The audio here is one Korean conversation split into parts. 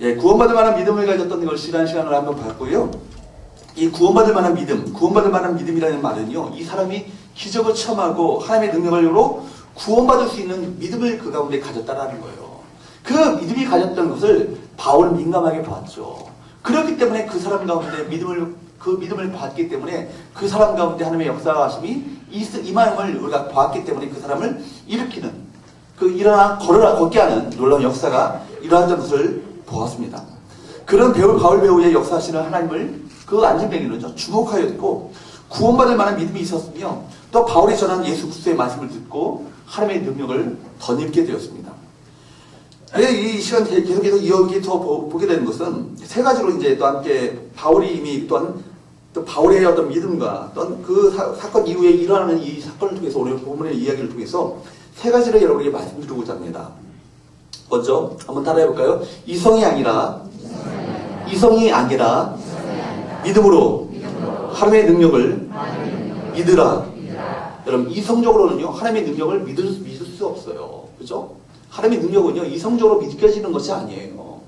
예, 구원받을 만한 믿음을 가졌던 걸 지난 시간을 한번 봤고요. 이 구원받을 만한 믿음, 구원받을 만한 믿음이라는 말은요, 이 사람이 기적을 체험하고 하나님의 능력으로 구원받을 수 있는 믿음을 그 가운데 가졌다라는 거예요. 그 믿음이 가졌던 것을 바울은 민감하게 보았죠. 그렇기 때문에 그 사람 가운데 그 믿음을 봤기 때문에 그 사람 가운데 하나님의 역사하심이 임함을 우리가 보았기 때문에 그 사람을 일으키는, 일어나 걷게 하는 놀라운 역사가 일어났던 것을 보았습니다. 그런 바울 배우의 역사하시는 하나님을 그 안진뱅이는요, 주목하였고 구원받을 만한 믿음이 있었으며 또 바울이 전한 예수 그리스도의 말씀을 듣고 하나님의 능력을 덧입게 되었습니다. 이 시간 계속해서 이어서 보게 되는 것은 세 가지로 이제 또 함께 바울이 이미 또한 또 바울의 어떤 믿음과 또한 그 사건 이후에 일어나는 이 사건을 통해서 오늘 본문의 이야기를 통해서 세 가지를 여러분에게 말씀드리고자 합니다. 먼저 한번 따라해 볼까요? 이성이 아니라 믿음으로 하나님의 능력을 믿으라. 여러분, 이성적으로는요, 하나님의 능력을 믿을 수 없어요. 그죠? 하나님의 능력은요, 이성적으로 믿겨지는 것이 아니에요.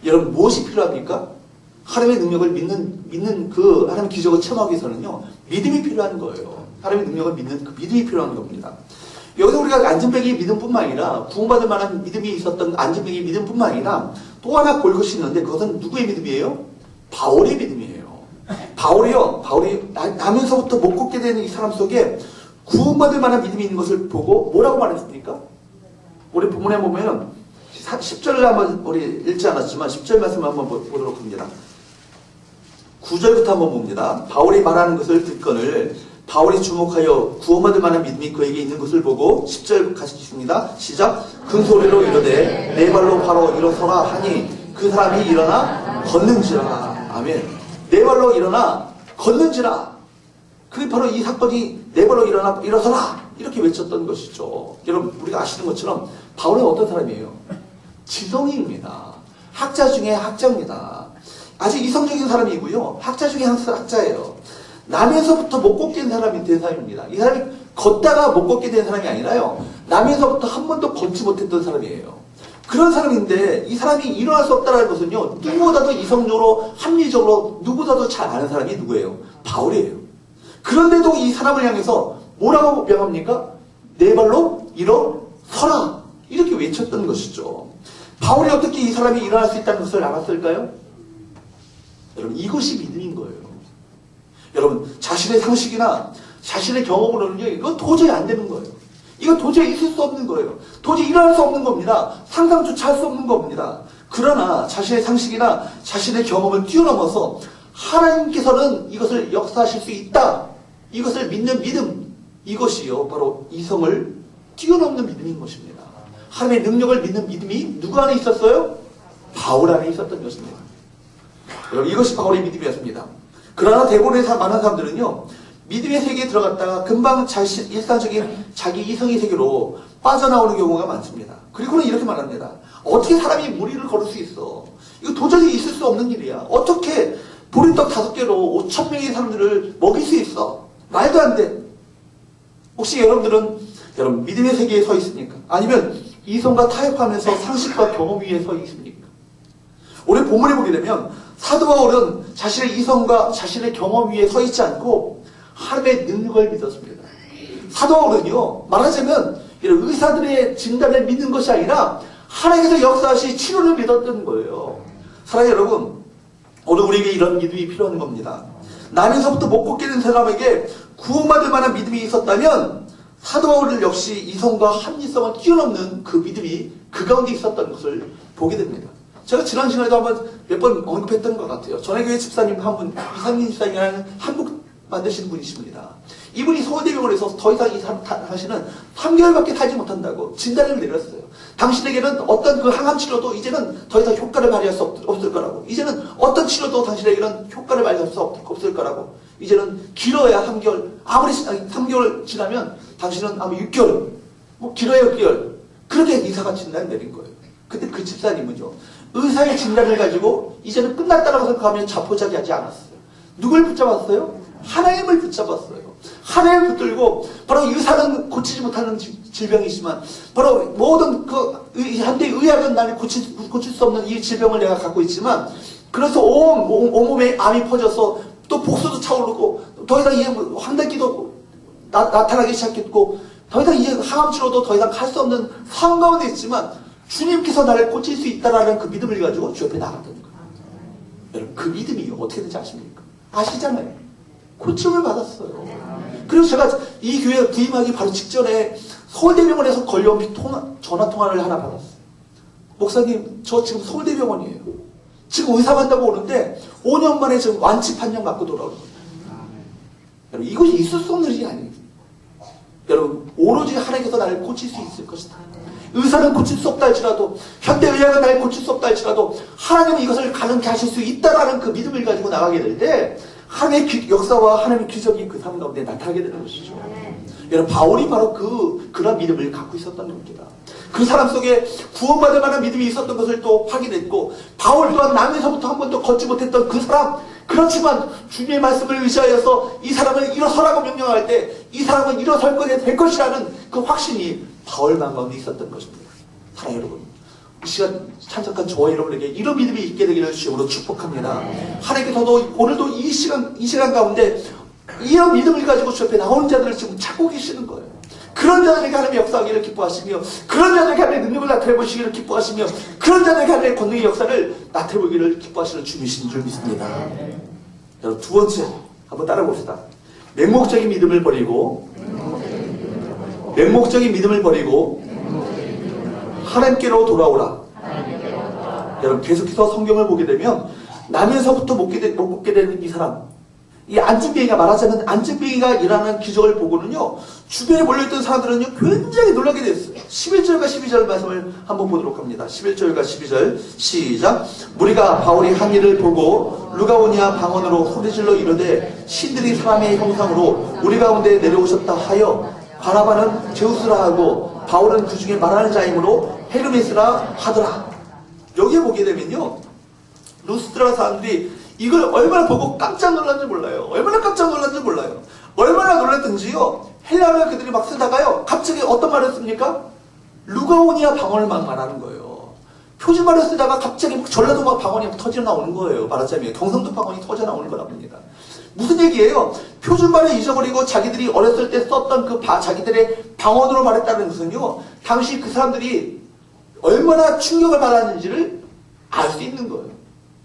여러분, 무엇이 필요합니까? 하나님의 능력을 믿는 그 하나님의 기적을 체험하기 위해서는요, 믿음이 필요한 거예요. 하나님의 능력을 믿는 그 믿음이 필요한 겁니다. 여기서 우리가 안진뱅이의 믿음뿐만 아니라 구원받을 만한 믿음이 있었던 안진뱅이의 믿음뿐만 아니라 또 하나 볼 것이 있는데 그것은 누구의 믿음이에요? 바울의 믿음이에요. 바울이 나면서부터 못 걷게 되는 이 사람 속에 구원받을 만한 믿음이 있는 것을 보고 뭐라고 말했습니까? 우리 본문에 보면 10절을 한번 우리 읽지 않았지만 10절 말씀을 한번 보도록 합니다. 9절부터 한번 봅니다. 바울이 말하는 것을 듣거늘 바울이 주목하여 구원받을 만한 믿음이 그에게 있는 것을 보고 10절 같이 읽습니다. 시작. 큰 소리로 이르되 내 발로 바로 일어서라 하니 그 사람이 일어나 걷는지라. 아멘. 내 발로 일어나 걷는지라. 그게 바로 이 사건이 내 발로 일어서라 이렇게 외쳤던 것이죠. 여러분, 우리가 아시는 것처럼 바울은 어떤 사람이에요? 지성인입니다. 학자 중에 학자입니다. 아주 이성적인 사람이고요, 학자 중에 학자예요. 나면서부터 못 걷게 된 사람입니다. 이 사람이 걷다가 못 걷게 된 사람이 아니라요, 나면서부터 한 번도 걷지 못했던 사람이에요. 그런 사람인데 이 사람이 일어날 수 없다는 것은요, 누구보다도 이성적으로 합리적으로 누구보다도 잘 아는 사람이 누구예요? 바울이에요. 그런데도 이 사람을 향해서 뭐라고 명합니까? 내 발로 일어서라 이렇게 외쳤던 것이죠. 바울이 어떻게 이 사람이 일어날 수 있다는 것을 알았을까요? 여러분, 이것이 믿음인 거예요. 여러분, 자신의 상식이나 자신의 경험으로는요, 이건 도저히 안 되는 거예요. 이건 도저히 있을 수 없는 거예요. 도저히 일어날 수 없는 겁니다. 상상조차 할 수 없는 겁니다. 그러나 자신의 상식이나 자신의 경험을 뛰어넘어서 하나님께서는 이것을 역사하실 수 있다, 이것을 믿는 믿음, 이것이요 바로 이성을 뛰어넘는 믿음인 것입니다. 하나님의 능력을 믿는 믿음이 누구 안에 있었어요? 바울 안에 있었던 것입니다. 여러분, 이것이 바울의 믿음이었습니다. 그러나 대부분의 많은 사람들은요, 믿음의 세계에 들어갔다가 금방 일상적인 자기 이성의 세계로 빠져나오는 경우가 많습니다. 그리고는 이렇게 말합니다. 어떻게 사람이 무리를 걸을 수 있어? 이거 도저히 있을 수 없는 일이야. 어떻게 보리떡 5개로 5,000명의 사람들을 먹일 수 있어? 말도 안 돼. 혹시 여러분 믿음의 세계에 서 있습니까? 아니면 이성과 타협하면서 상식과 경험 위에 서 있습니까? 오늘 본문에 보게 되면 사도 바울은 자신의 이성과 자신의 경험 위에 서 있지 않고 하나님의 능력을 믿었습니다. 사도 바울은요, 말하자면 이런 의사들의 진단을 믿는 것이 아니라 하나님께서 역사하시 치료를 믿었던 거예요. 사랑하는 여러분, 오늘 우리에게 이런 믿음이 필요한 겁니다. 나면서부터 못 걷게 된 사람에게 구원받을 만한 믿음이 있었다면 사도 바울 역시 이성과 합리성을 뛰어넘는 그 믿음이 그 가운데 있었던 것을 보게 됩니다. 제가 지난 시간에도 한번 몇 번 언급했던 것 같아요. 전해교회 집사님 한 분, 이상민 집사님이라는 한국 만드신 분이십니다. 이분이 서울대병원에서 더 이상 이 당신은 3개월밖에 살지 못한다고 진단을 내렸어요. 당신에게는 어떤 그 항암 치료도 이제는 더 이상 효과를 발휘할 수 없을 거라고. 이제는 어떤 치료도 당신에게는 효과를 발휘할 수 없을 거라고. 이제는 길어야 3개월, 아무리 3개월 지나면 당신은 아마 6개월, 뭐 길어야 6개월. 그렇게 의사가 진단을 내린 거예요. 근데 그 집사님은요, 의사의 진단을 가지고 이제는 끝났다라고 생각하면 자포자기하지 않았어요. 누굴 붙잡았어요? 하나님을 붙잡았어요. 하나님을 붙들고 바로 의사는 고치지 못하는 질병이지만 바로 모든 현대 의학은 나를 고칠 수 없는 이 질병을 내가 갖고 있지만 그래서 온몸에 암이 퍼져서 또 복수도 차오르고 더 이상 이제 황달기도 나타나기 시작했고 더 이상 이제 항암 치료도 더 이상 할 수 없는 상황 가운데 있지만 주님께서 나를 고칠 수 있다라는 그 믿음을 가지고 주 옆에 나갔던 거예요. 여러분 그 믿음이 어떻게 되는지 아십니까? 아시잖아요. 고침을 받았어요. 그리고 제가 이 교회 부임하기 바로 직전에 서울대병원에서 걸려온 전화통화를 하나 받았어요. 목사님 저 지금 서울대병원이에요. 지금 의사 만나고 오는데 5년 만에 지금 완치 판정 받고 돌아오는 거예요. 여러분 이것이 있을 수 없는 일이 아니에요. 여러분 오로지 하나님께서 나를 고칠 수 있을 것이다. 의사는 고칠 수 없다 할지라도 현대의학은 나를 고칠 수 없다 할지라도 하나님은 이것을 가능케 하실 수 있다라는 그 믿음을 가지고 나가게 될 때 하나님의 역사와 하나님의 기적이 그 삶 가운데 나타나게 되는 것이죠. 여러분 바울이 바로 그런 믿음을 갖고 있었던 겁니다. 그 사람 속에 구원받을 만한 믿음이 있었던 것을 또 확인했고 바울 또한 남에서부터 한 번도 걷지 못했던 그 사람 그렇지만 주님의 말씀을 의지하여서 이 사람을 일어서라고 명령할 때 이 사람은 일어설 것이 될 것이라는 그 확신이 바울만 가운데 있었던 것입니다. 사랑하는 여러분 이 시간 참석한 저와 여러분에게 이런 믿음이 있게 되기를 주님으로 축복합니다. 하나님께서도 오늘도 이 시간 가운데 이런 믿음을 가지고 주 옆에 나오는 자들을 지금 찾고 계시는 거예요. 그런 자들에게 하나님의 역사하기를 기뻐하시며 그런 자들에게 하나님의 능력을 나타내보시기를 기뻐하시며 그런 자들에게 하나님의 권능의 역사를 나타내보기를 기뻐하시는 주님이신 줄 믿습니다. 여러분 두 번째 한번 따라봅시다. 맹목적인 믿음을 버리고 하나님께로 돌아오라. 여러분 계속해서 성경을 보게 되면 나면서부터 못 먹게 되는 이 사람 이 안진뱅이가 말하자면 안진뱅이가 일어나는 기적을 보고는요 주변에 몰려있던 사람들은요 굉장히 놀라게 됐어요. 11절과 12절 말씀을 한번 보도록 합니다. 11절과 12절 시작. 무리가 바울이 한 일을 보고 루가오니아 방언으로 소리질러 이르되 신들이 사람의 형상으로 우리 가운데 내려오셨다 하여 바나바는 제우스라 하고 바울은 그 중에 말하는 자이므로 헤르메스라 하더라. 여기에 보게 되면요 루스드라 사람들이 이걸 얼마나 보고 깜짝 놀랐는지 몰라요. 얼마나 깜짝 놀랐는지 몰라요. 얼마나 놀랐든지요. 헬라어를 그들이 막 쓰다가요. 갑자기 어떤 말을 씁니까? 루가오니아 방언을 막 말하는 거예요. 표준말을 쓰다가 갑자기 막 전라도 막 방언이 터져 나오는 거예요. 말하자면 경상도 방언이 터져 나오는 거라 합니다. 무슨 얘기예요? 표준말을 잊어버리고 자기들이 어렸을 때 썼던 그 자기들의 방언으로 말했다는 것은요. 당시 그 사람들이 얼마나 충격을 받았는지를 알 수 있는 거예요.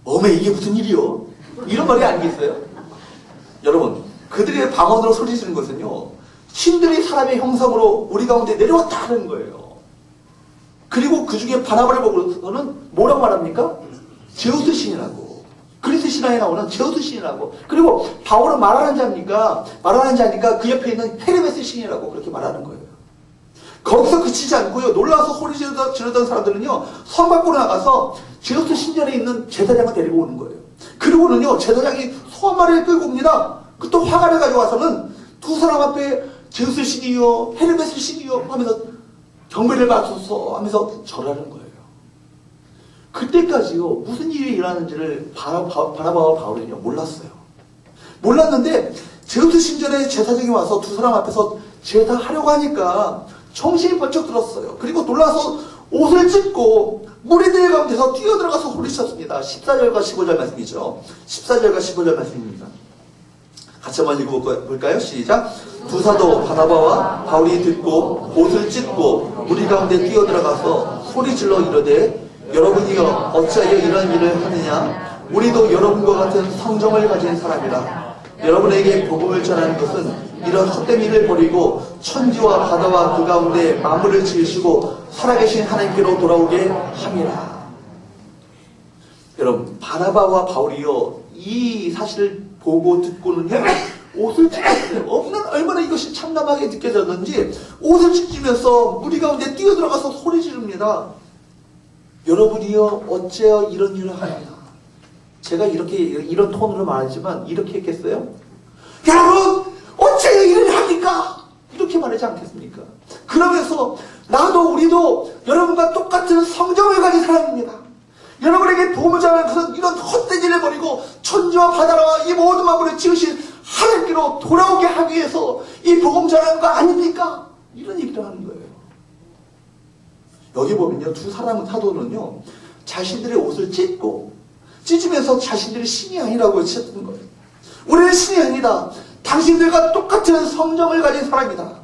어메 이게 무슨 일이요? 이런 말이 아니겠어요? 여러분 그들의 방언으로 소리 지르는 것은요 신들이 사람의 형상으로 우리 가운데 내려왔다는 거예요. 그리고 그 중에 바나바를 보고서는 뭐라고 말합니까? 제우스 신이라고. 그리스 신화에 나오는 제우스 신이라고. 그리고 바울은 말하는 자니까 그 옆에 있는 헤르메스 신이라고 그렇게 말하는 거예요. 거기서 그치지 않고요. 놀라서 소리 지르던 사람들은요. 성 밖으로 나가서 제우스 신전에 있는 제사장을 데리고 오는 거예요. 그리고는요. 제사장이 소 한 마리를 끌고 옵니다. 그 또 화관을 가져와서는 두 사람 앞에 제우스 신이요 헤르메스 신이요 하면서 경배를 받소서 하면서 절하는 거예요. 그때까지요. 무슨 일이 일어나는지를 바나바와 바울은요. 몰랐어요. 몰랐는데 제우스 신전에 제사장이 와서 두 사람 앞에서 제사하려고 하니까 정신이 번쩍 들었어요. 그리고 놀라서 옷을 찢고 무리들 가운데서 뛰어들어가서 소리쳤습니다. 14절과 15절 말씀이죠. 14절과 15절 말씀입니다. 같이 한번 읽어볼까요? 시작. 두 사도 바나바와 바울이 듣고 옷을 찢고 무리 가운데 뛰어들어가서 소리질러 이르되 여러분이여 어찌하여 이런 일을 하느냐? 우리도 여러분과 같은 성정을 가진 사람이라. 여러분에게 복음을 전하는 것은 이런 헛된 일을 버리고 천지와 바다와 그 가운데 만물을 지으시고 살아계신 하나님께로 돌아오게 함이라. 여러분 바나바와 바울이요 이 사실을 보고 듣고는요 옷을 찢었어요. 얼마나 이것이 참담하게 느껴졌는지 옷을 찢으면서 무리 가운데 뛰어들어가서 소리 지릅니다. 여러분이요 어째요 이런 일을 하느냐. 제가 이런 톤으로 말하지만 이렇게 했겠어요? 여러분 어째요 이런 일 합니까? 이렇게 말하지 않겠습니까? 그러면서 나도 우리도 여러분과 똑같은 성정을 가진 사람입니다. 여러분에게 도움을 전하는 것은 이런 헛된 일을 버리고 천지와 바다와 이 모든 만물을 지으신 하나님께로 돌아오게 하기 위해서 이 복음 전하는 거 아닙니까? 이런 얘기를 하는 거예요. 여기 보면요, 두 사도는요, 자신들의 옷을 찢으면서 자신들이 신이 아니라고 외쳤던 거예요. 우리는 신이 아니다. 당신들과 똑같은 성정을 가진 사람이다.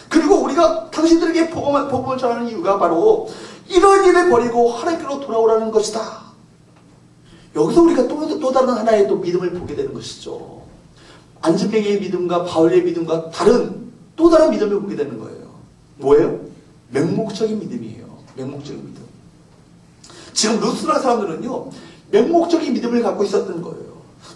그리고 우리가 당신들에게 복음을 전하는 이유가 바로 이런 일을 버리고 하나님께로 돌아오라는 것이다. 여기서 우리가 또 다른 하나의 또 믿음을 보게 되는 것이죠. 안진뱅이의 믿음과 바울의 믿음과 또 다른 믿음을 보게 되는 거예요. 뭐예요? 맹목적인 믿음이에요. 맹목적인 믿음. 지금 루스라 사람들은요, 맹목적인 믿음을 갖고 있었던 거예요.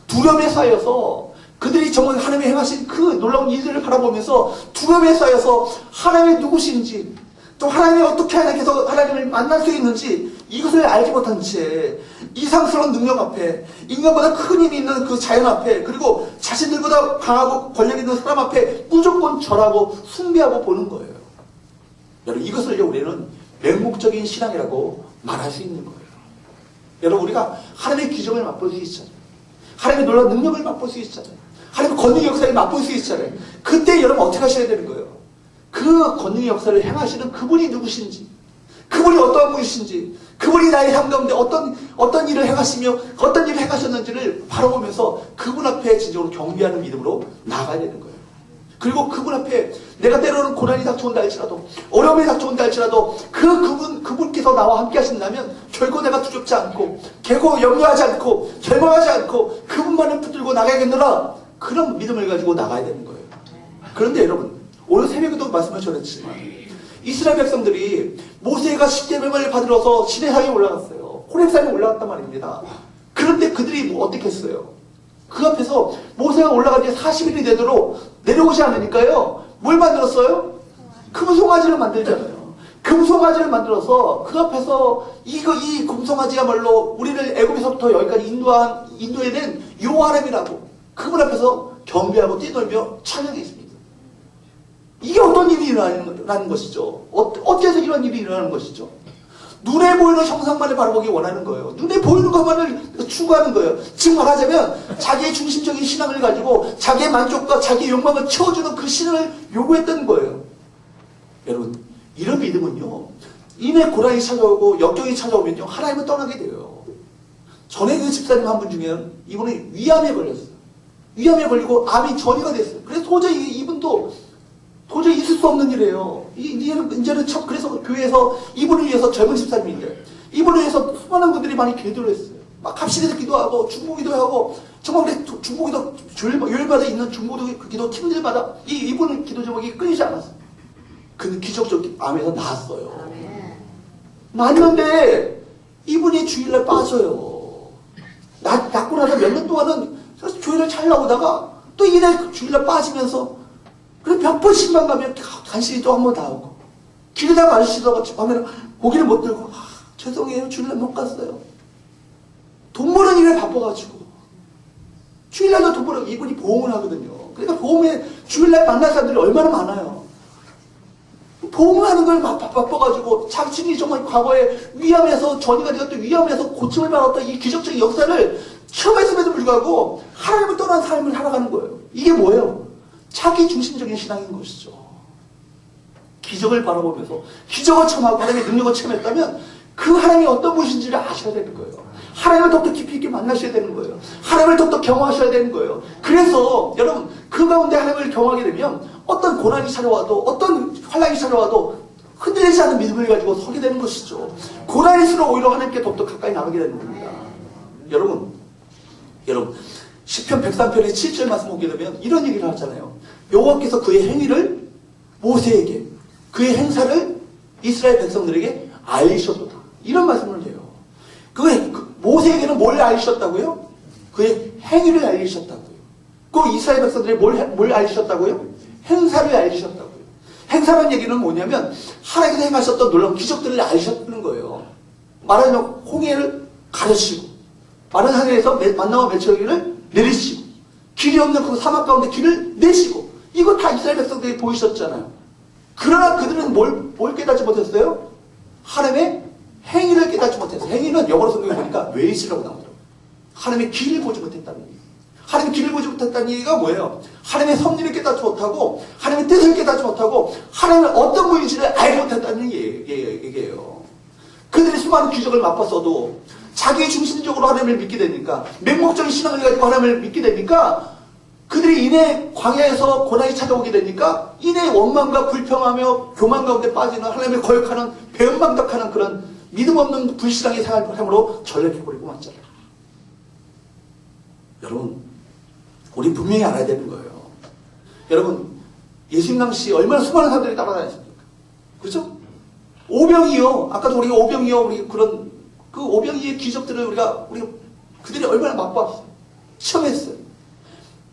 두려움에 쌓여서 그들이 정말 하나님이 행하신 그 놀라운 일들을 바라보면서 두려움에 쌓여서 하나님이 누구신지, 또 하나님이 어떻게 해서 하나님을 만날 수 있는지 이것을 알지 못한 채 이상스러운 능력 앞에, 인간보다 큰 힘이 있는 그 자연 앞에, 그리고 자신들보다 강하고 권력 있는 사람 앞에 무조건 절하고 숭배하고 보는 거예요. 여러분, 이것을 우리는 맹목적인 신앙이라고 말할 수 있는 거예요. 여러분, 우리가 하나님의 기적을 맛볼 수 있잖아요. 하나님의 놀라운 능력을 맛볼 수 있잖아요. 하나님의 권능의 역사를 맛볼 수 있잖아요. 그때 여러분 어떻게 하셔야 되는 거예요? 그 권능의 역사를 행하시는 그분이 누구신지, 그분이 어떠한 분이신지, 그분이 나의 삶 가운데 어떤 일을 행하시며 어떤 일을 행하셨는지를 바라보면서 그분 앞에 진정으로 경배하는 믿음으로 나아가야 되는 거예요. 그리고 그분 앞에 내가 때로는 고난이 닥쳐온다 할지라도, 어려움이 닥쳐온다 할지라도 그분께서 나와 함께 하신다면 결코 내가 두렵지 않고 결코 염려하지 않고 절망하지 않고 그분만을 붙들고 나가야겠노라, 그런 믿음을 가지고 나가야 되는 거예요. 그런데 여러분, 오늘 새벽에도 말씀을 전했지만 이스라엘 백성들이 모세가 십계명을 받으러서 시내산에 올라갔어요. 호렙산에 올라갔단 말입니다. 그런데 그들이 어떻게 했어요? 그 앞에서 모세가 올라간 지 40일이 되도록 내려오지 않으니까요, 뭘 만들었어요? 금송아지를 만들잖아요. 금송아지를 만들어서 그 앞에서 이 금송아지야말로 우리를 애굽에서부터 여기까지 인도해낸 여호와라고 그분 앞에서 경배하고 뛰놀며 찬양해 있습니다. 이게 어떤 일이 일어나는 것이죠? 어째서 이런 일이 일어나는 것이죠? 눈에 보이는 형상만을 바라보기 원하는 거예요. 눈에 보이는 것만을 추구하는 거예요. 즉 말하자면 자기의 중심적인 신앙을 가지고 자기의 만족과 자기의 욕망을 채워주는 그 신을 요구했던 거예요. 여러분, 이런 믿음은요, 이내 고난이 찾아오고 역경이 찾아오면요, 하나님을 떠나게 돼요. 전에 그 집사님 한 분 중에는 이분이 위암에 걸렸어요. 위암에 걸리고 암이 전이가 됐어요. 그래서 도저히 이분도 도저히 있을 수 없는 일이에요. 이제는 그래서 교회에서 이분을 위해서 젊은 집사님인데 이분을 위해서 수많은 분들이 많이 기도를 했어요. 막 갑시에서 기도하고 중보기도 하고 정말 중보기도 요일마다 있는 중보기도 기도 팀들마다 이분의 기도 제목이 끊이지 않았어요. 근데 기적적으로 암에서 나았어요. 났는데 이분이 주일날 빠져요. 낫고 나서 몇 년 동안은 교회를 잘 나오다가 또 이날 주일날 빠지면서 그래서 몇 번씩만 가면 간신히 또 한 번 나오고, 길에다가 아저씨도 하면 고기를 못 들고, 죄송해요, 주일날 못 갔어요. 돈 버는 일에 바빠가지고. 주일날도 돈 벌어, 이분이 보험을 하거든요. 그러니까 보험에 주일날 만날 사람들이 얼마나 많아요. 보험을 하는 걸 바빠가지고, 자신이 정말 과거에 위암에서 전이가 되었던 위암에서 고침을 받았던 이 기적적인 역사를 체험했음에도 불구하고 하나님을 떠난 삶을 살아가는 거예요. 이게 뭐예요? 자기 중심적인 신앙인 것이죠. 기적을 바라보면서 기적을 체험하고 하나님의 능력을 체험했다면 그 하나님이 어떤 분이신지를 아셔야 되는 거예요. 하나님을 더욱더 깊이 있게 만나셔야 되는 거예요. 하나님을 더욱더 경험하셔야 되는 거예요. 그래서 여러분, 그 가운데 하나님을 경험하게 되면 어떤 고난이 찾아와도 어떤 환난이 찾아와도 흔들리지 않은 믿음을 가지고 서게 되는 것이죠. 고난일수록 오히려 하나님께 더욱더 가까이 나가게 되는 겁니다. 여러분 시편 103편의 7절 말씀 보게 되면 이런 얘기를 하잖아요. 여호와께서 그의 행위를 모세에게, 그의 행사를 이스라엘 백성들에게 알리셨도다. 이런 말씀을 해요. 모세에게는 뭘 알리셨다고요? 그의 행위를 알리셨다고요. 그 이스라엘 백성들이 뭘 알리셨다고요? 행사를 알리셨다고요. 행사라는 얘기는 뭐냐면 하나님께서 행하셨던 놀라운 기적들을 알리셨다는 거예요. 마른 홍해를 가르치고, 마른 하늘에서 만나와 메추라기를 내리시고, 길이 없는 그 사막 가운데 길을 내시고, 이거 다 이스라엘 백성들이 보이셨잖아요. 그러나 그들은 뭘 깨닫지 못했어요? 하나님의 행위를 깨닫지 못했어요. 행위는 영어로 성경에 보니까 웨이스라고 나오더라고요. 하나님의 길을 보지 못했다는 얘기예요. 하나님의 길을 보지 못했다는 얘기가 뭐예요? 하나님의 섭리를 깨닫지 못하고 하나님의 뜻을 깨닫지 못하고 하나님의 어떤 분인지를 알지 못했다는 얘기예요. 그들이 수많은 기적을 맛봤어도 자기 중심적으로 하나님을 믿게 되니까, 맹목적인 신앙을 가지고 하나님을 믿게 되니까, 그들이 인해 광야에서 고난이 찾아오게 되니까 인해 원망과 불평하며 교만 가운데 빠지는, 하나님을 거역하는, 배은망덕하는 그런 믿음 없는 불신앙의 삶으로 전락해버리고 말잖아요. 여러분, 우리 분명히 알아야 되는 거예요. 여러분, 예수님 당시 얼마나 수많은 사람들이 따라다녔습니까? 그렇죠? 오병이요. 아까도 우리가 오병이요. 우리 그런 그 오병이의 기적들을 우리가 그들이 얼마나 맛봤어요. 시험했어요.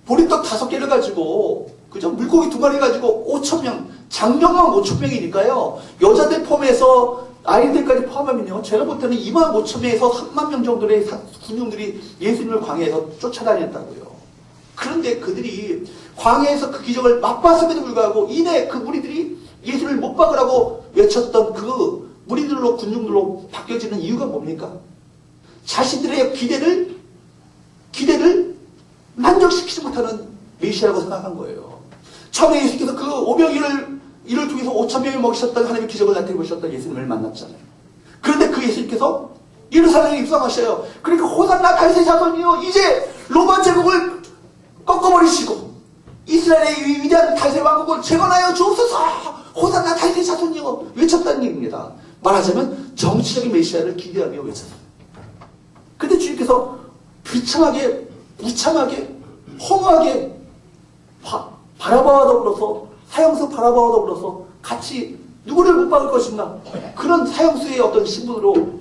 보리떡 5개를 가지고, 그죠? 물고기 2마리 가지고 5,000명, 장정만 5,000명이니까요. 여자들 포함해서 아이들까지 포함하면요. 제가 볼 때는 25,000명에서 3만 명 정도의 군중들이 예수님을 광야에서 쫓아다녔다고요. 그런데 그들이 광야에서 그 기적을 맛봤음에도 불구하고 이내 그 무리들이 예수를 못 박으라고 외쳤던 그 무리들로, 군중들로 바뀌어지는 이유가 뭡니까? 자신들의 기대를 만족시키지 못하는 메시아라고 생각한 거예요. 처음에 예수께서 그 오병이를 이를 통해서 5,000명을 먹이셨던, 하나님의 기적을 나타내 보셨던 예수님을 만났잖아요. 그런데 그 예수님께서 예루살렘에 입성하셔요. 그러니까 호산나 다윗의 자손이요, 이제 로마 제국을 꺾어버리시고 이스라엘의 위대한 다윗의 왕국을 재건하여 주옵소서, 호산나 다윗의 자손이요 외쳤다는 얘기입니다. 말하자면 정치적인 메시아를 기대하며 외쳤어요. 그런데 주님께서 비참하게, 무참하게, 허무하게 바라바와 더불어서, 사형수 바라바와 더불어서 같이 누구를 못 박을 것인가, 그런 사형수의 어떤 신분으로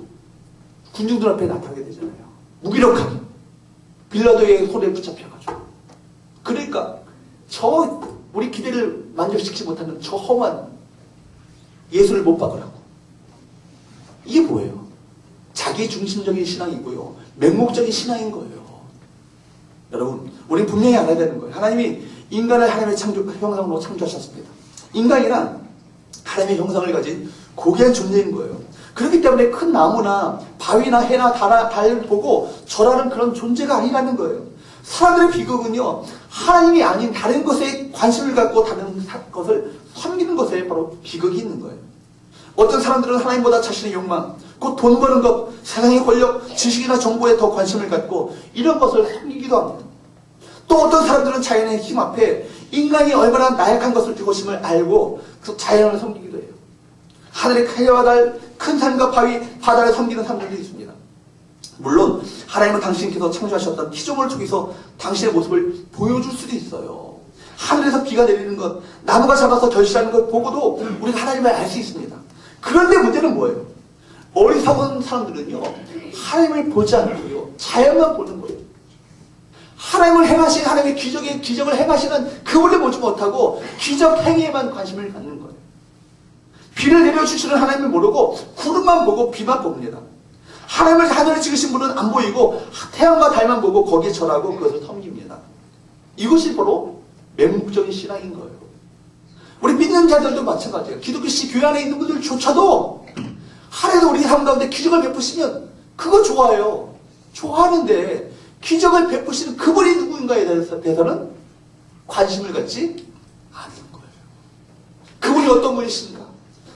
군중들 앞에 나타나게 되잖아요. 무기력하게 빌라도의 손에 붙잡혀가지고. 그러니까 우리 기대를 만족시키지 못하는 저 험한 예수를 못 박으라고. 이게 뭐예요? 자기 중심적인 신앙이고요, 맹목적인 신앙인 거예요. 여러분, 우리 분명히 알아야 되는 거예요. 하나님이 인간을 하나님의 형상으로 창조하셨습니다. 인간이란 하나님의 형상을 가진 고귀한 존재인 거예요. 그렇기 때문에 큰 나무나 바위나 해나 달을 보고 절하는 그런 존재가 아니라는 거예요. 사람들의 비극은요, 하나님이 아닌 다른 것에 관심을 갖고 다른 것을 섬기는 것에 바로 비극이 있는 거예요. 어떤 사람들은 하나님보다 자신의 욕망, 곧 돈 버는 것, 세상의 권력, 지식이나 정보에 더 관심을 갖고 이런 것을 섬기기도 합니다. 또 어떤 사람들은 자연의 힘 앞에 인간이 얼마나 나약한 것을 그것임을 알고 그 자연을 섬기기도 해요. 하늘의 해와 달, 큰 산과 바위, 바다를 섬기는 사람들도 있습니다. 물론 하나님은 당신께서 창조하셨던 피조물 속에서 당신의 모습을 보여줄 수도 있어요. 하늘에서 비가 내리는 것, 나무가 자라서 결실하는 것 보고도 우리가 하나님을 알 수 있습니다. 그런데 문제는 뭐예요? 어리석은 사람들은요, 하나님을 보지 않고요, 자연만 보는 거예요. 하나님을 행하신, 하나님의 기적을 행하시는 그분을 보지 못하고 기적 행위에만 관심을 갖는 거예요. 비를 내려주시는 하나님을 모르고 구름만 보고 비만 봅니다. 하나님을 하늘에 찍으신 분은 안 보이고 태양과 달만 보고 거기에 절하고 그것을 섬깁니다. 이것이 바로 맹목적인 신앙인 거예요. 우리 믿는 자들도 마찬가지예요. 기독교시 교회 안에 있는 분들조차도 하나님도 우리 삶 가운데 기적을 베푸시면 그거 좋아요. 좋아하는데 기적을 베푸시는 그분이 누구인가에 대해서는 관심을 갖지 않는 거예요. 그분이 어떤 분이신가?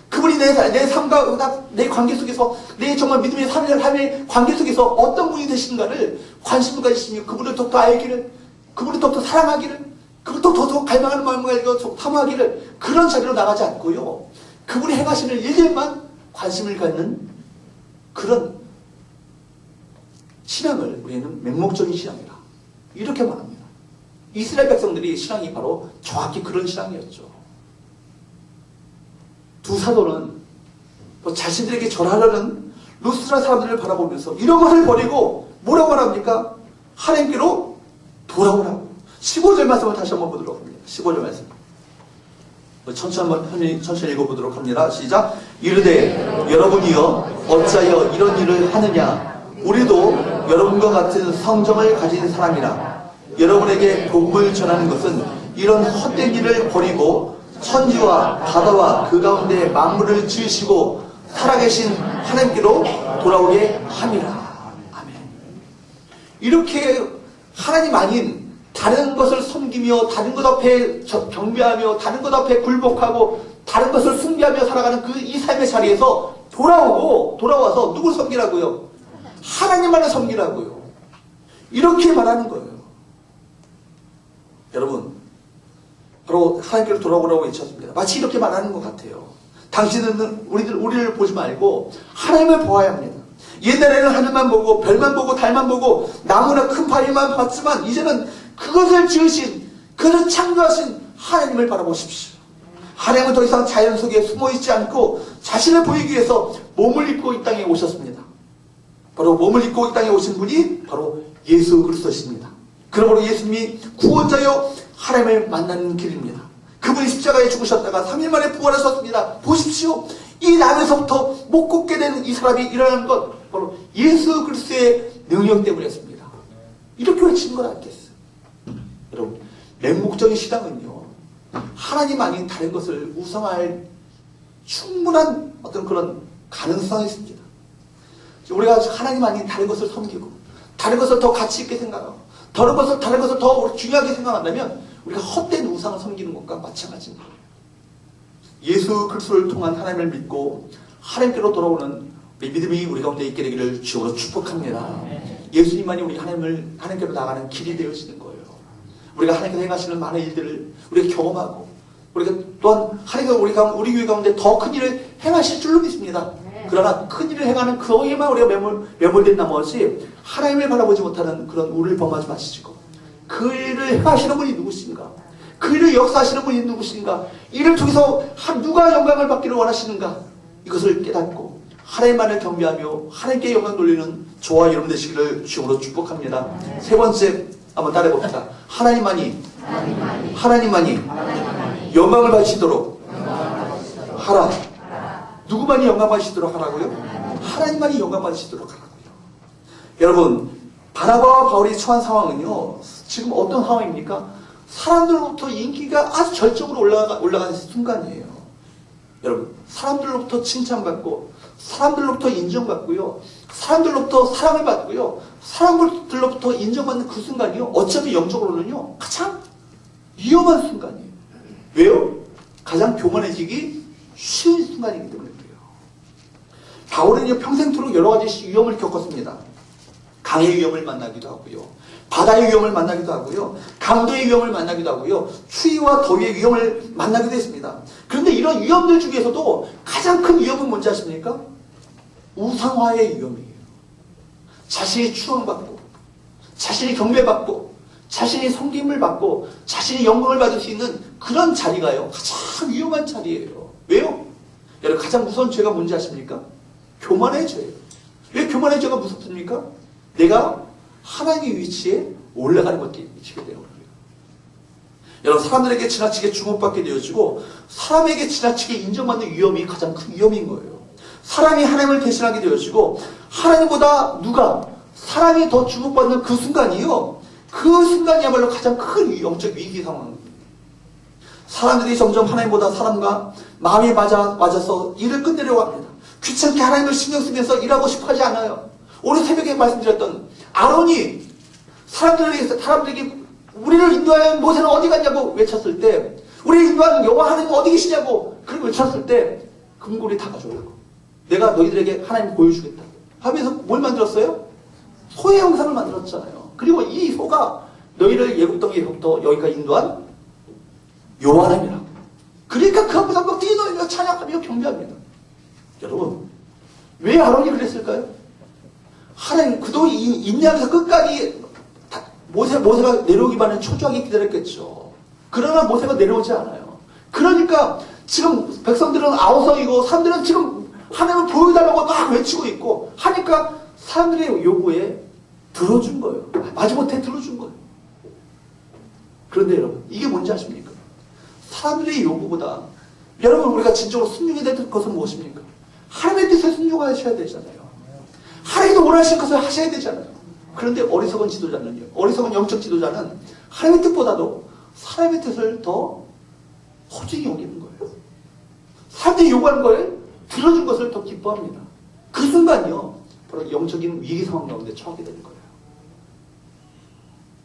그분이 내 삶과 내 관계 속에서, 내 정말 믿음의 삶의 관계 속에서 어떤 분이 되시는가를 관심을 가지시며 그분을 더더 알기를, 그분을 더더 사랑하기를, 그분을 더더 갈망하는 마음을 가지고 탐하기를, 그런 자리로 나가지 않고요, 그분이 행하시는 일들만 관심을 갖는 그런 신앙을 우리는 맹목적인 신앙이다, 이렇게 말합니다. 이스라엘 백성들이 신앙이 바로 정확히 그런 신앙이었죠. 두 사도는 자신들에게 절하려는 루스드라 사람들을 바라보면서 이런 것을 버리고 뭐라고 말합니까? 하나님께로 돌아오라고. 15절 말씀을 다시 한번 보도록 합니다. 15절 말씀. 천천히 읽어보도록 합니다. 시작. 이르되 여러분이여 어찌하여 이런 일을 하느냐? 우리도 여러분과 같은 성정을 가진 사람이라. 여러분에게 복음을 전하는 것은 이런 헛된 일을 버리고 천지와 바다와 그 가운데 만물을 지으시고 살아계신 하나님께로 돌아오게 함이라. 아멘. 이렇게 하나님 아닌 다른 것을 섬기며 다른 것 앞에 경배하며 다른 것 앞에 굴복하고 다른 것을 숭배하며 살아가는 그 이 삶의 자리에서 돌아와서 누굴 섬기라고요? 하나님만을 섬기라고요. 이렇게 말하는 거예요. 여러분, 바로 하나님께로 돌아오라고 외쳤습니다. 마치 이렇게 말하는 것 같아요. 당신은 우리를 보지 말고 하나님을 보아야 합니다. 옛날에는 하늘만 보고 별만 보고 달만 보고 나무나 큰 바위만 봤지만 이제는 그것을 지으신, 그것을 창조하신 하나님을 바라보십시오. 하나님은 더 이상 자연 속에 숨어있지 않고 자신을 보이기 위해서 몸을 입고 이 땅에 오셨습니다. 바로 몸을 입고 이 땅에 오신 분이 바로 예수 그리스도십니다. 그러므로 예수님이 구원자여 하나님을 만나는 길입니다. 그분이 십자가에 죽으셨다가 3일 만에 부활하셨습니다. 보십시오. 이 나무에서부터 못 걷게 되는 이 사람이 일어나는 것 바로 예수 그리스도의 능력 때문이었습니다. 이렇게 외치는 건 아니겠어요? 여러분, 맹목적인 신앙은요, 하나님 아닌 다른 것을 우상할 충분한 어떤 그런 가능성이 있습니다. 우리가 하나님 아닌 다른 것을 섬기고 다른 것을 더 가치 있게 생각하고 다른 것을 더 중요하게 생각한다면 우리가 헛된 우상을 섬기는 것과 마찬가지입니다. 예수 그리스도를 통한 하나님을 믿고 하나님께로 돌아오는 우리 믿음이 우리 가운데 있게 되기를 주로 축복합니다. 예수님만이 우리 하나님께로 나가는 길이 되어지는 거예요. 우리가 하나님께서 행하시는 많은 일들을 우리가 경험하고 우리가 또한 하나님께서 우리 교회 가운데 더 큰 일을 행하실 줄로 믿습니다. 그러나 큰 일을 행하는 그에만 우리가 매몰된 나머지 하나님을 바라보지 못하는 그런 우리를 범하지 마시고 그 일을 행하시는 분이 누구신가? 그 일을 역사하시는 분이 누구신가? 이를 통해서 누가 영광을 받기를 원하시는가? 이것을 깨닫고 하나님만을 경배하며 하나님께 영광 돌리는 저와 여러분 되시기를 주님으로 축복합니다. 세 번째 한번 따라해봅시다. 하나님만이 영광을 받으시도록 하라. 누구만이 영광 받으시도록 하라고요? 하나님만이 영광 받으시도록 하라고요. 여러분, 바나바와 바울이 처한 상황은요, 지금 어떤 상황입니까? 사람들로부터 인기가 아주 절정으로 올라가는 순간이에요. 여러분, 사람들로부터 칭찬받고 사람들로부터 인정받고요, 사람들로부터 사랑을 받고요, 사람들로부터 인정받는 그 순간이요, 어쩌면 영적으로는요 가장 위험한 순간이에요. 왜요? 가장 교만해지기 쉬운 순간이기 때문에 그래요. 바울은 평생토록 여러 가지 위험을 겪었습니다. 강의 위험을 만나기도 하고요, 바다의 위험을 만나기도 하고요, 강도의 위험을 만나기도 하고요, 추위와 더위의 위험을 만나기도 했습니다. 그런데 이런 위험들 중에서도 가장 큰 위험은 뭔지 아십니까? 우상화의 위험이에요. 자신이 추앙받고 자신이 경배받고 자신이 섬김을 받고 자신이 영광을 받을 수 있는 그런 자리가요, 가장 위험한 자리예요. 왜요? 여러분, 가장 무서운 죄가 뭔지 아십니까? 교만의 죄예요. 왜 교만의 죄가 무섭습니까? 내가 하나님의 위치에 올라가는 것에 미치게 되는 거예요. 여러분, 사람들에게 지나치게 주목받게 되어지고 사람에게 지나치게 인정받는 위험이 가장 큰 위험인 거예요. 사람이 하나님을 대신하게 되어지고 하나님보다 사람이 더 주목받는 그 순간이요, 그 순간이야말로 가장 큰 영적 위기 상황입니다. 사람들이 점점 하나님보다 사람과 마음이 맞아서 일을 끝내려고 합니다. 귀찮게 하나님을 신경 쓰면서 일하고 싶어 하지 않아요. 오늘 새벽에 말씀드렸던 아론이 사람들에게 우리를 인도하는 모세는 어디 갔냐고 외쳤을 때, 우리를 인도하는 여호와 하나님 어디 계시냐고 그렇게 외쳤을 때, 금고리 다 가져오라고, 내가 너희들에게 하나님 보여주겠다 하면서 뭘 만들었어요? 소의 형상을 만들었잖아요. 그리고 이 소가 너희를 예굽 땅에부터 여기까지 인도한 여호와 하나님이라고. 그러니까 그 앞에서 막 뛰어놀며 찬양하며 경배합니다. 여러분, 왜 아론이 그랬을까요? 하나님 그동안 인내하면서 끝까지 모세가 내려오기만은 초조하게 기다렸겠죠. 그러나 모세가 내려오지 않아요. 그러니까 지금 백성들은 아우성이고 사람들은 지금 하나님을 보여달라고 막 외치고 있고 하니까 사람들의 요구에 들어준 거예요. 마지못해 들어준 거예요. 그런데 여러분, 이게 뭔지 아십니까? 사람들의 요구보다 여러분, 우리가 진정으로 순종해야 될 것은 무엇입니까? 하나님의 뜻에 순종하셔야 되잖아요. 하나님도 원하시는 것을 하셔야 되잖아요. 그런데 어리석은 지도자는요, 어리석은 영적 지도자는 하나님의 뜻보다도 사람의 뜻을 더 소중히 여기는 거예요. 사람들이 요구하는 걸 들어준 것을 더 기뻐합니다. 그 순간이요, 바로 영적인 위기 상황 가운데 처하게 되는 거예요.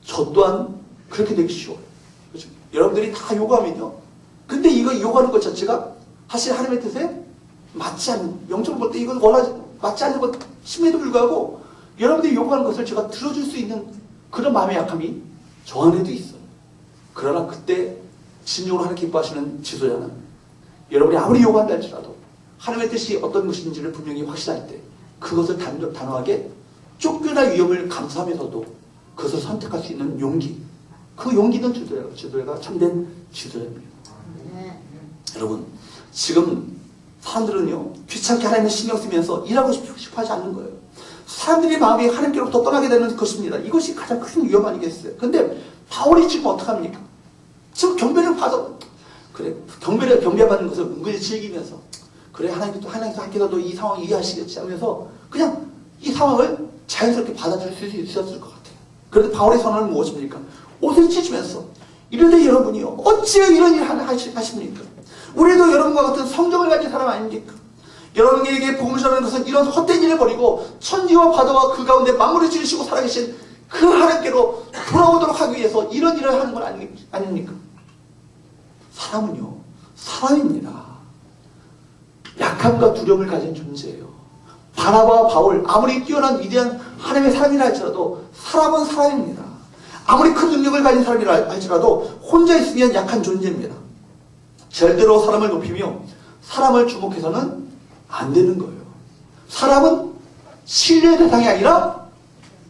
저 또한 그렇게 되기 쉬워요. 그렇죠? 여러분들이 다 요구하면요. 근데 이거 요구하는 것 자체가 사실 하나님의 뜻에 맞지 않는, 영적으로 볼 때 이건 원하지, 맞지 않는 것임에도 불구하고 여러분들이 요구하는 것을 제가 들어줄 수 있는 그런 마음의 약함이 저 안에도 있어요. 그러나 그때 진정으로 하나님 기뻐하시는 지도자는 여러분이 아무리 요구한다 할지라도 하나님의 뜻이 어떤 것인지를 분명히 확신할 때 그것을 단호하게 쫓겨날 위험을 감수하면서도 그것을 선택할 수 있는 용기, 그 용기는 지도자가 참된 지도자입니다. 여러분, 지금 사람들은요, 귀찮게 하나님을 신경 쓰면서 일하고 싶어 하지 않는 거예요. 사람들의 마음이 하나님께로부터 떠나게 되는 것입니다. 이것이 가장 큰 위험 아니겠어요? 근데 바울이 지금 어떡합니까? 지금 경배를 받아, 그래, 경배받는 것을 은근히 즐기면서, 그래, 하나님께서도 이 상황을 이해하시겠지 하면서 그냥 이 상황을 자연스럽게 받아들일 수 있었을 것 같아요. 그런데 바울의 선언은 무엇입니까? 옷을 찢으면서, 이런데 여러분이요, 어찌 이런 일을 하십니까? 우리도 여러분과 같은 성정을 가진 사람 아닙니까? 여러분에게 복음을 전하는 것은 이런 헛된 일을 버리고 천지와 바다와 그 가운데 만물을 지으시고 살아계신 그 하나님께로 돌아오도록 하기 위해서 이런 일을 하는 건 아닙니까? 사람은요, 사람입니다. 약함과 두려움을 가진 존재예요. 바나바와 바울, 아무리 뛰어난 위대한 하나님의 사람이라 할지라도 사람은 사람입니다. 아무리 큰 능력을 가진 사람이라 할지라도 혼자 있으면 약한 존재입니다. 절대로 사람을 높이며 사람을 주목해서는 안 되는 거예요. 사람은 신뢰의 대상이 아니라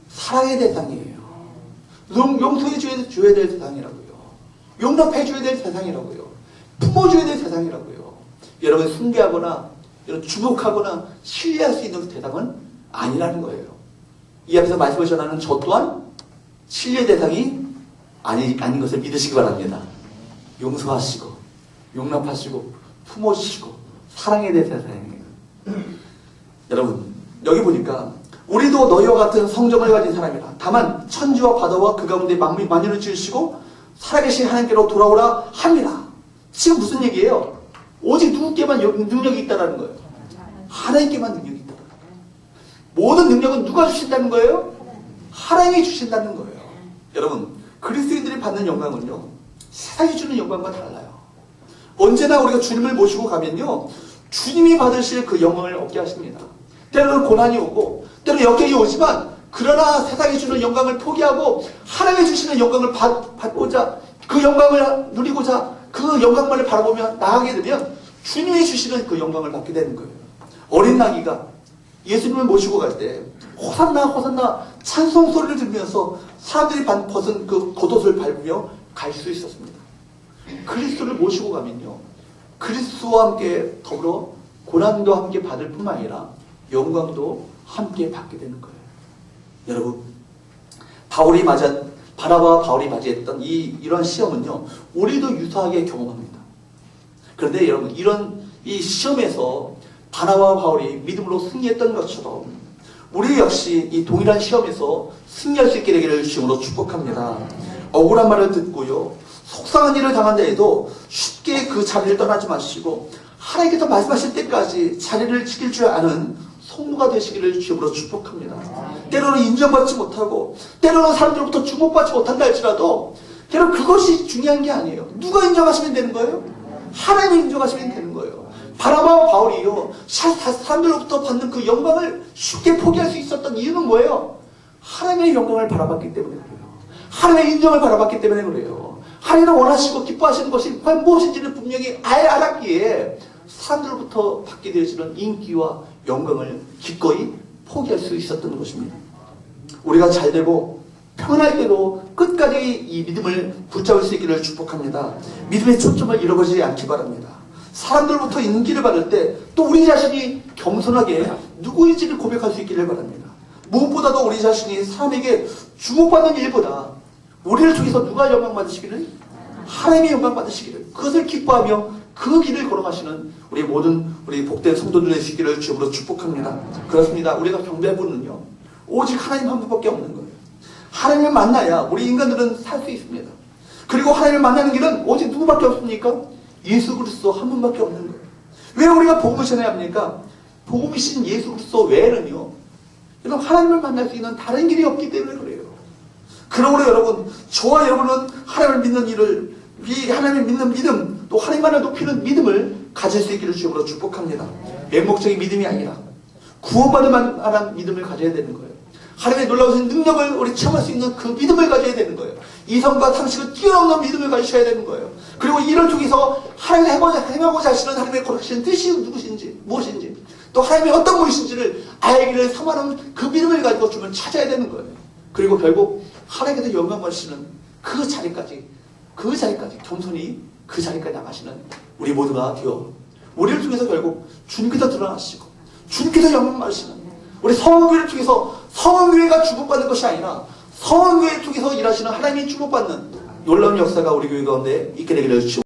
사랑의 대상이에요. 용서해 줘야 될 대상이라고요. 용납해 줘야 될 대상이라고요. 품어줘야 될 대상이라고요. 여러분 숭배하거나 주목하거나 신뢰할 수 있는 대상은 아니라는 거예요. 이 앞에서 말씀을 전하는 저 또한 신뢰 대상이 아닌 것을 믿으시기 바랍니다. 용서하시고 용납하시고 품어주시고 사랑에 대해 대상이에요. 여러분 여기 보니까 우리도 너희와 같은 성정을 가진 사람이라. 다만 천지와 바다와 그 가운데 만물을 지으시고 살아계신 하나님께로 돌아오라 합니다. 지금 무슨 얘기예요? 오직 누구께만 능력이 있다는 거예요. 하나님께만 능력이 있다. 모든 능력은 누가 주신다는 거예요? 하나님이 주신다는 거예요. 여러분 그리스도인들이 받는 영광은요 세상이 주는 영광과 달라요. 언제나 우리가 주님을 모시고 가면요 주님이 받으실 그 영광을 얻게 하십니다. 때로는 고난이 오고 때로는 역경이 오지만 그러나 세상이 주는 영광을 포기하고 하나님이 주시는 영광을 받고자 그 영광을 누리고자 그 영광만을 바라보며 나아가게 되면 주님이 주시는 그 영광을 받게 되는 거예요. 어린 나귀가 예수님을 모시고 갈 때 호산나 호산나 찬송 소리를 들으면서 사람들이 벗은 그 겉옷을 밟으며 갈 수 있었습니다. 그리스도를 모시고 가면요 그리스도와 함께 더불어 고난도 함께 받을 뿐만 아니라 영광도 함께 받게 되는 거예요. 여러분 바나바와 바울이 맞이했던 이런 시험은요 우리도 유사하게 경험합니다. 그런데 여러분 이 시험에서 바나바와 바울이 믿음으로 승리했던 것처럼 우리 역시 이 동일한 시험에서 승리할 수 있게 되기를 주님으로 축복합니다. 억울한 말을 듣고요 속상한 일을 당한다 해도 쉽게 그 자리를 떠나지 마시고 하나님께서 말씀하실 때까지 자리를 지킬 줄 아는 성도가 되시기를 주님으로 축복합니다. 때로는 인정받지 못하고 때로는 사람들로부터 주목받지 못한다 할지라도 여러분 그것이 중요한 게 아니에요. 누가 인정하시면 되는 거예요? 하나님이 인정하시면 되는 거예요. 바나바와 바울이요 사람들로부터 받는 그 영광을 쉽게 포기할 수 있었던 이유는 뭐예요? 하나님의 영광을 바라봤기 때문에 그래요. 하나님의 인정을 바라봤기 때문에 그래요. 하나님을 원하시고 기뻐하시는 것이 과연 무엇인지를 분명히 알았기에 사람들로부터 받게 되어지는 인기와 영광을 기꺼이 포기할 수 있었던 것입니다. 우리가 잘되고 평안할 때도 끝까지 이 믿음을 붙잡을 수 있기를 축복합니다. 믿음의 초점을 잃어버리지 않기 바랍니다. 사람들로부터 인기를 받을 때 또 우리 자신이 겸손하게 누구인지를 고백할 수 있기를 바랍니다. 무엇보다도 우리 자신이 사람에게 주목받는 일보다 우리를 통해서 누가 영광 받으시기를? 하나님이 영광 받으시기를. 그것을 기뻐하며 그 길을 걸어가시는 우리 복된 성도들 되시기를 주님으로 축복합니다. 그렇습니다. 우리가 경배할 분은요 오직 하나님 한 분밖에 없는 거예요. 하나님을 만나야 우리 인간들은 살 수 있습니다. 그리고 하나님을 만나는 길은 오직 누구밖에 없습니까? 예수 그리스도 한 분밖에 없는 거예요. 왜 우리가 복음을 전해야 합니까? 복음이신 예수 그리스도 외에는요 여러분 하나님을 만날 수 있는 다른 길이 없기 때문에 그래요. 그러므로 여러분, 저와 여러분은 하나님을 믿는 일을, 이 하나님을 믿는 믿음, 또 하나님만을 높이는 믿음을 가질 수 있기를 주님으로 축복합니다. 맹목적인 믿음이 아니라 구원받을 만한 믿음을 가져야 되는 거예요. 하나님의 놀라우신 능력을 우리 체험할 수 있는 그 믿음을 가져야 되는 거예요. 이성과 상식을 뛰어넘는 믿음을 가지셔야 되는 거예요. 그리고 이를 통해서 하나님이 행하고자 하시는 하나님의 거룩하신 뜻이 무엇인지, 또 하나님이 어떤 분이신지를 알기를 삼하는 그 믿음을 가지고 주님을 찾아야 되는 거예요. 그리고 결국 하나님께서 영광 받으시는 그 자리까지 겸손히 그 자리까지 나가시는 우리 모두가 되어 우리를 통해서 결국 주님께서 드러나시고 주님께서 영광 받으시는 우리 성원교회를 통해서 성원교회가 주목받는 것이 아니라 성원교회를 통해서 일하시는 하나님이 주목받는 놀라운 역사가 우리 교회 가운데 있게 되기를 주옵소서.